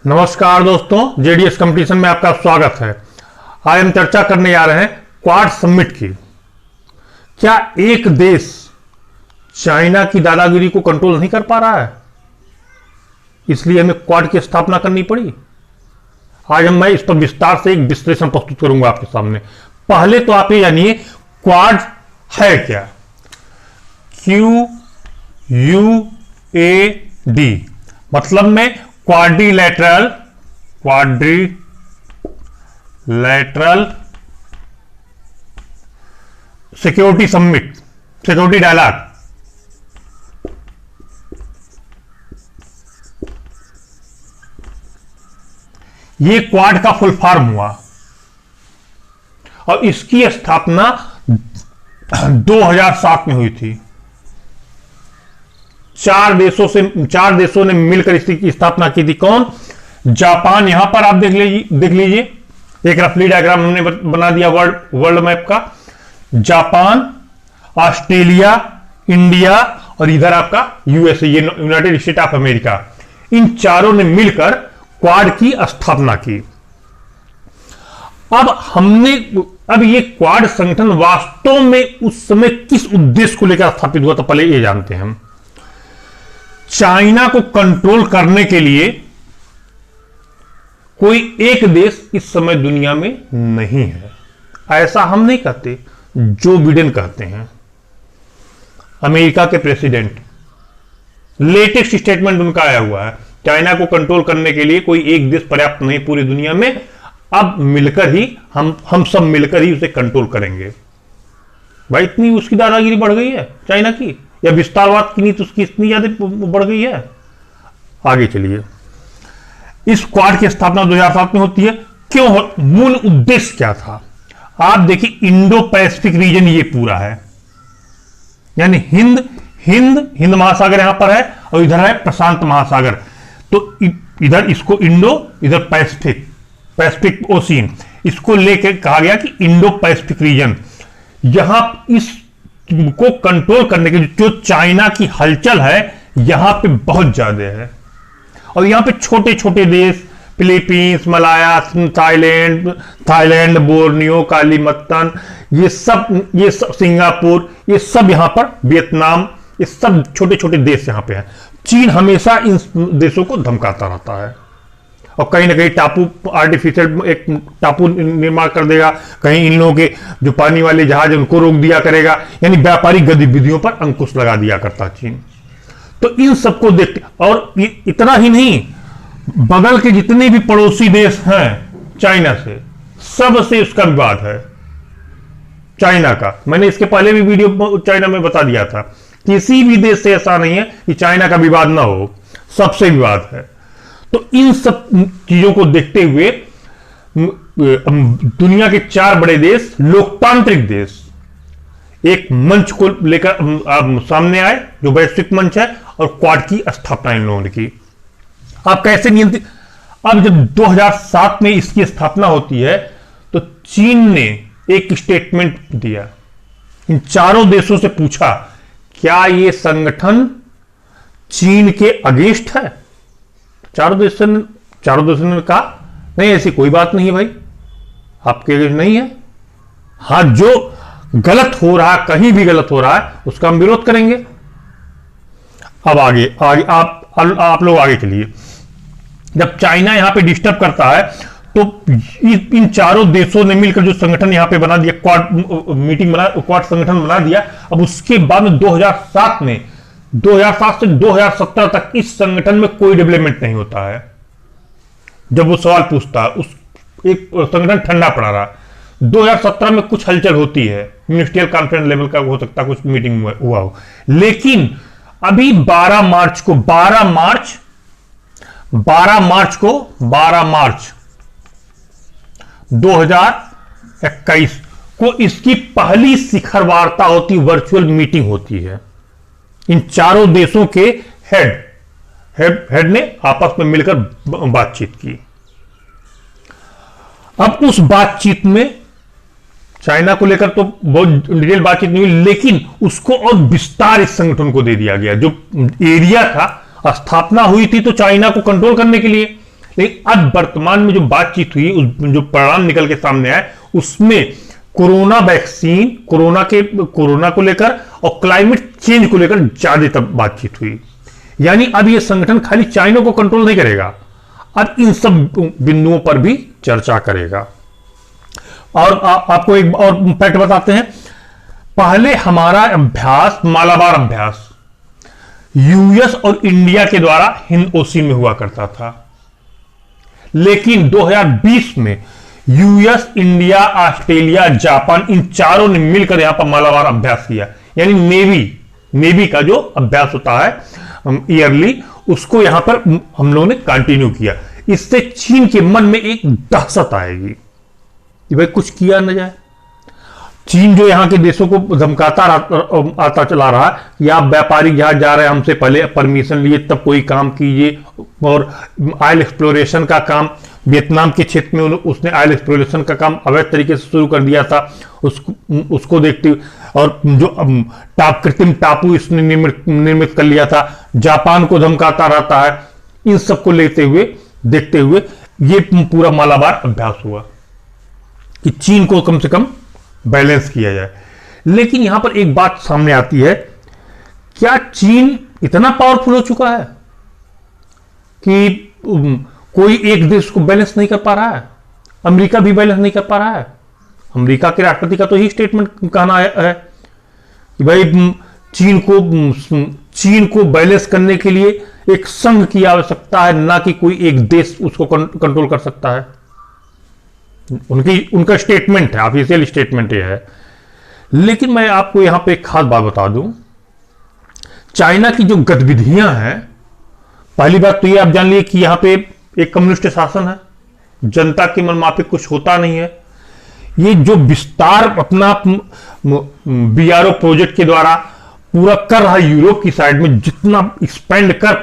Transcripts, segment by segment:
नमस्कार दोस्तों, JDS competition में आपका स्वागत है। आज हम चर्चा करने जा रहे हैं क्वाड समिट की। क्या एक देश चाइना की दादागिरी को कंट्रोल नहीं कर पा रहा है, इसलिए हमें क्वाड की स्थापना करनी पड़ी। आज मैं इस पर विस्तार से एक विश्लेषण प्रस्तुत करूंगा आपके सामने। पहले तो आप ये जानिए क्वाड है क्या। QUAD मतलब में quadrilateral security summit, security dialogue. ये क्वाड का फुल फॉर्म हुआ और इसकी स्थापना 2007 में हुई थी। चार देशों ने मिलकर इसकी स्थापना की थी। कौन? जापान। यहां पर आप देख लीजिए एक रफली डायग्राम हमने बना दिया वर्ल्ड मैप का। जापान, ऑस्ट्रेलिया, इंडिया और इधर आपका USA, United State of America. इन चारों ने मिलकर क्वाड की स्थापना की। अब ये क्वाड संगठन वास्तव में उस समय किस उद्देश्य को लेकर स्थापित हुआ, तो पहले ये जानते हैं हम। चाइना को कंट्रोल करने के लिए कोई एक देश इस समय दुनिया में नहीं है। ऐसा हम नहीं कहते, जो बिडेन कहते हैं, अमेरिका के प्रेसिडेंट। लेटेस्ट स्टेटमेंट उनका आया हुआ है, चाइना को कंट्रोल करने के लिए कोई एक देश पर्याप्त नहीं पूरी दुनिया में। अब मिलकर ही हम सब मिलकर ही उसे कंट्रोल करेंगे। भाई, इतनी उसकी दादागिरी बढ़ गई है चाइना की, या विस्तारवाद की नीति उसकी इतनी ज्यादा बढ़ गई है। आगे चलिए। इस क्वाड की स्थापना 2007 में होती है। क्यों? मूल उद्देश्य क्या था? आप देखिए, इंडो पैसिफिक रीजन ये पूरा है, यानी हिंद महासागर यहां पर है और इधर है प्रशांत महासागर। तो इधर इसको इंडो, इधर पैसिफिक ओशियन, इसको लेकर कहा गया कि इंडो पैसिफिक रीजन। यहां इस को कंट्रोल करने के जो चाइना की हलचल है यहां पे बहुत ज्यादा है। और यहां पे छोटे छोटे देश, फिलीपींस, मलाया, थाईलैंड, बोर्नियो, कालीमत्तन, ये सब सिंगापुर, ये सब यहां पर, वियतनाम, ये सब छोटे छोटे देश यहां पे हैं। चीन हमेशा इन देशों को धमकाता रहता है और कहीं ना कहीं टापू, आर्टिफिशियल एक टापू निर्माण कर देगा। कहीं इन लोगों के जो पानी वाले जहाज उनको रोक दिया करेगा, यानी व्यापारिक गतिविधियों पर अंकुश लगा दिया करता चीन। तो इन सबको देखते, और इतना ही नहीं, बगल के जितने भी पड़ोसी देश हैं चाइना से, सबसे उसका विवाद है चाइना का। मैंने इसके पहले भी वीडियो चाइना में बता दिया था, किसी भी देश से ऐसा नहीं है कि चाइना का विवाद ना हो, सबसे विवाद है। तो इन सब चीजों को देखते हुए दुनिया के 4 बड़े देश, लोकतांत्रिक देश, एक मंच को लेकर सामने आए जो वैश्विक मंच है, और क्वाड की स्थापना इन लोगों ने की। आप कैसे नियंत्रित? अब जब 2007 में इसकी स्थापना होती है तो चीन ने एक स्टेटमेंट दिया, इन चारों देशों से पूछा क्या ये संगठन चीन के अगेंस्ट है। चारों देशों ने कहा नहीं, ऐसी कोई बात नहीं है भाई, आपके अगेंस्ट नहीं है। हाँ, जो गलत हो रहा है, कहीं भी गलत हो रहा है, उसका हम विरोध करेंगे। अब आगे आप लोग आगे चलिए। जब चाइना यहां पे डिस्टर्ब करता है तो इन चारों देशों ने मिलकर जो संगठन यहां पे बना दिया, क्वाड संगठन बना दिया। अब उसके बाद में 2007 से 2017 तक इस संगठन में कोई डेवलपमेंट नहीं होता है। जब वो सवाल पूछता है, उस एक संगठन ठंडा पड़ा रहा। 2017 में कुछ हलचल होती है, मिनिस्ट्रियल कॉन्फ्रेंस लेवल का हो सकता है, कुछ मीटिंग हुआ हो। लेकिन अभी 12 मार्च 2021 को इसकी पहली शिखर वार्ता होती, वर्चुअल मीटिंग होती है। इन चारों देशों के हेड ने आपस में मिलकर बातचीत की। अब उस बातचीत में चाइना को लेकर तो बहुत डिटेल बातचीत नहीं हुई, लेकिन उसको और विस्तार इस संगठन को दे दिया गया। जो एरिया था, स्थापना हुई थी तो चाइना को कंट्रोल करने के लिए, लेकिन अब वर्तमान में जो बातचीत हुई, जो परिणाम निकल के सामने आए, उसमें कोरोना वैक्सीन, कोरोना को लेकर और क्लाइमेट चेंज को लेकर ज्यादा बातचीत हुई। यानी अब यह संगठन खाली चाइना को कंट्रोल नहीं करेगा, अब इन सब बिंदुओं पर भी चर्चा करेगा। और आपको एक और फैक्ट बताते हैं। पहले हमारा अभ्यास, मालाबार अभ्यास, यूएस और इंडिया के द्वारा हिंद ओशन में हुआ करता था, लेकिन 2020 में यूएस, इंडिया, ऑस्ट्रेलिया, जापान, इन चारों ने मिलकर यहां पर मालाबार अभ्यास किया। यानी नेवी का जो अभ्यास होता है ईयरली, उसको यहां पर हम लोगों ने कंटिन्यू किया। इससे चीन के मन में एक दहशत आएगी कि भाई कुछ किया न जाए। चीन जो यहां के देशों को धमकाता आता चला रहा है कि आप व्यापारी जहां जा रहे हैं हमसे पहले परमिशन लिए तब कोई काम कीजिए। और ऑयल एक्सप्लोरेशन का काम वियतनाम के क्षेत्र में उसने ऑयल एक्सप्लोरेशन का काम अवैध तरीके से शुरू कर दिया था। उसको देखते हुए, और जो कृत्रिम टापू इसने निर्मित कर लिया था, जापान को धमकाता रहता है। इन सबको देखते हुए ये पूरा मालाबार अभ्यास हुआ कि चीन को कम से कम बैलेंस किया जाए। लेकिन यहां पर एक बात सामने आती है, क्या चीन इतना पावरफुल हो चुका है कि कोई एक देश को बैलेंस नहीं कर पा रहा है? अमेरिका भी बैलेंस नहीं कर पा रहा है। अमेरिका के राष्ट्रपति का तो यही स्टेटमेंट कहना है कि भाई चीन को बैलेंस करने के लिए एक संघ की आवश्यकता है, ना कि कोई एक देश उसको कंट्रोल कर सकता है। उनका स्टेटमेंट है, ऑफिशियल स्टेटमेंट ये है। लेकिन मैं आपको यहां पे एक खास बात बता दूं, चाइना की जो गतिविधियां हैं, पहली बात तो ये आप जान लिए कि यहां पे एक कम्युनिस्ट शासन है, जनता के मन माफिक कुछ होता नहीं है। ये जो विस्तार अपना बीआरओ प्रोजेक्ट के द्वारा पूरा कर रहा है, यूरोप की साइड में जितना स्पेंड कर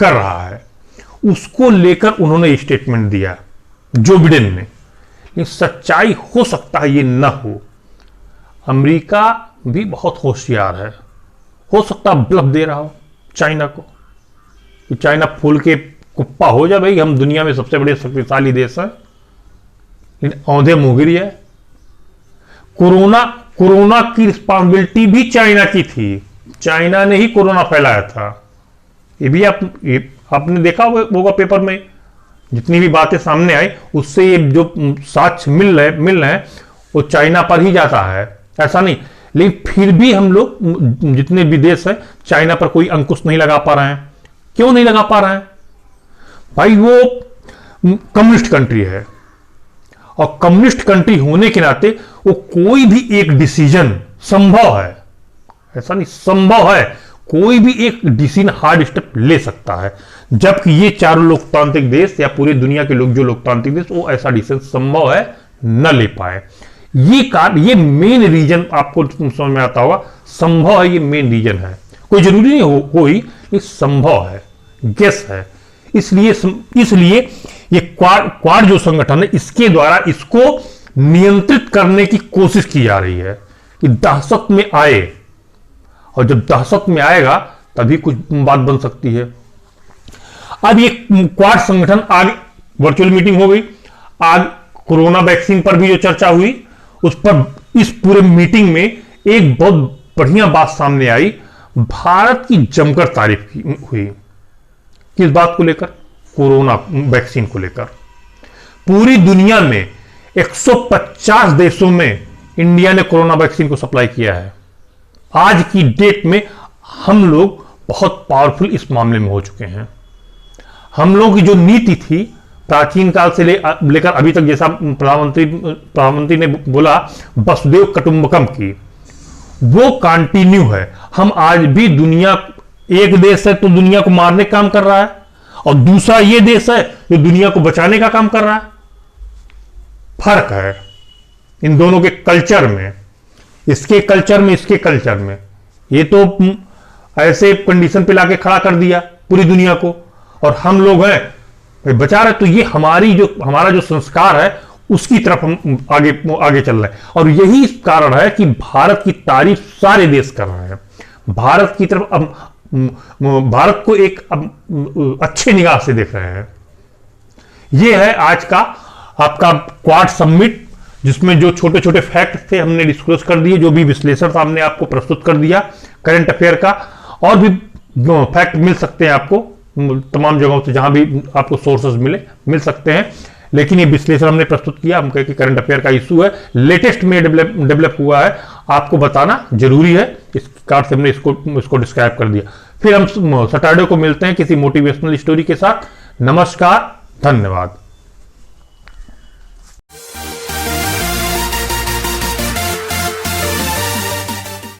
रहा है, उसको लेकर उन्होंने स्टेटमेंट दिया जो बिडेन ने। लेकिन सच्चाई हो सकता है ये न हो। अमेरिका भी बहुत होशियार है, हो सकता है ब्लफ दे रहा हो चाइना को कि चाइना फूल के कुप्पा हो जाए, भाई हम दुनिया में सबसे बड़े शक्तिशाली देश हैं, औंधे मुंहगिरी है। कोरोना की रिस्पॉन्सिबिलिटी भी चाइना की थी, चाइना ने ही कोरोना फैलाया था। ये भी आपने देखा होगा पेपर में, जितनी भी बातें सामने आई उससे ये जो साक्ष्य मिल रहे हैं वो चाइना पर ही जाता है, ऐसा नहीं। लेकिन फिर भी हम लोग जितने भी देश हैं चाइना पर कोई अंकुश नहीं लगा पा रहे हैं। क्यों नहीं लगा पा रहे हैं? भाई वो कम्युनिस्ट कंट्री है, और कम्युनिस्ट कंट्री होने के नाते वो कोई भी एक डिसीजन संभव है, ऐसा नहीं, संभव है, कोई भी एक डिसीजन हार्ड स्टेप ले सकता है। जबकि ये चारों लोकतांत्रिक देश या पूरी दुनिया के लोग जो लोकतांत्रिक देश, वो ऐसा डिसीजन संभव है न ले पाए। ये मेन रीजन आपको समझ में आता होगा, संभव है, ये मेन रीजन है। कोई जरूरी नहीं हो ही, ये संभव है, गेस है। इसलिए ये क्वाड जो संगठन है, इसके द्वारा इसको नियंत्रित करने की कोशिश की जा रही है कि दहशत में आए, और जब दहशत में आएगा तभी कुछ बात बन सकती है। अब ये क्वाड संगठन आज वर्चुअल मीटिंग हो गई, आज कोरोना वैक्सीन पर भी जो चर्चा हुई, उस पर इस पूरे मीटिंग में एक बहुत बढ़िया बात सामने आई, भारत की जमकर तारीफ हुई। किस बात को लेकर? कोरोना वैक्सीन को लेकर। पूरी दुनिया में 150 देशों में इंडिया ने कोरोना वैक्सीन को सप्लाई किया है। आज की डेट में हम लोग बहुत पावरफुल इस मामले में हो चुके हैं। हम लोगों की जो नीति थी प्राचीन काल से लेकर अभी तक, जैसा प्रधानमंत्री ने बोला वसुदेव कुटुंबकम की, वो कंटिन्यू है। हम आज भी एक देश है तो दुनिया को मारने का काम कर रहा है, और दूसरा ये देश है जो दुनिया को बचाने का काम कर रहा है। फर्क है इन दोनों के कल्चर में, इसके कल्चर में। ये तो ऐसे कंडीशन पे लाके खड़ा कर दिया पूरी दुनिया को, और हम लोग हैं बचा रहे। तो ये हमारा जो संस्कार है उसकी तरफ हम आगे चल रहे हैं, और यही कारण है कि भारत की तारीफ सारे देश कर रहे हैं। भारत की तरफ भारत को एक अच्छे निगाह से देख रहे हैं। ये है आज का आपका क्वाड समिट, जिसमें जो छोटे छोटे फैक्ट थे हमने डिस्क्लोज कर दिए, जो भी विश्लेषण हमने आपको प्रस्तुत कर दिया करंट अफेयर का। और भी फैक्ट मिल सकते हैं आपको तमाम जगहों से, जहां भी आपको सोर्सेज मिल सकते हैं, लेकिन ये विश्लेषण हमने प्रस्तुत किया। हम कहें कि करंट अफेयर का इशू है, लेटेस्ट में डेवलप हुआ है, आपको बताना जरूरी है। इस कार्ड से हमने इसको डिस्क्राइब कर दिया। फिर हम सैटरडे को मिलते हैं किसी मोटिवेशनल स्टोरी के साथ। नमस्कार, धन्यवाद।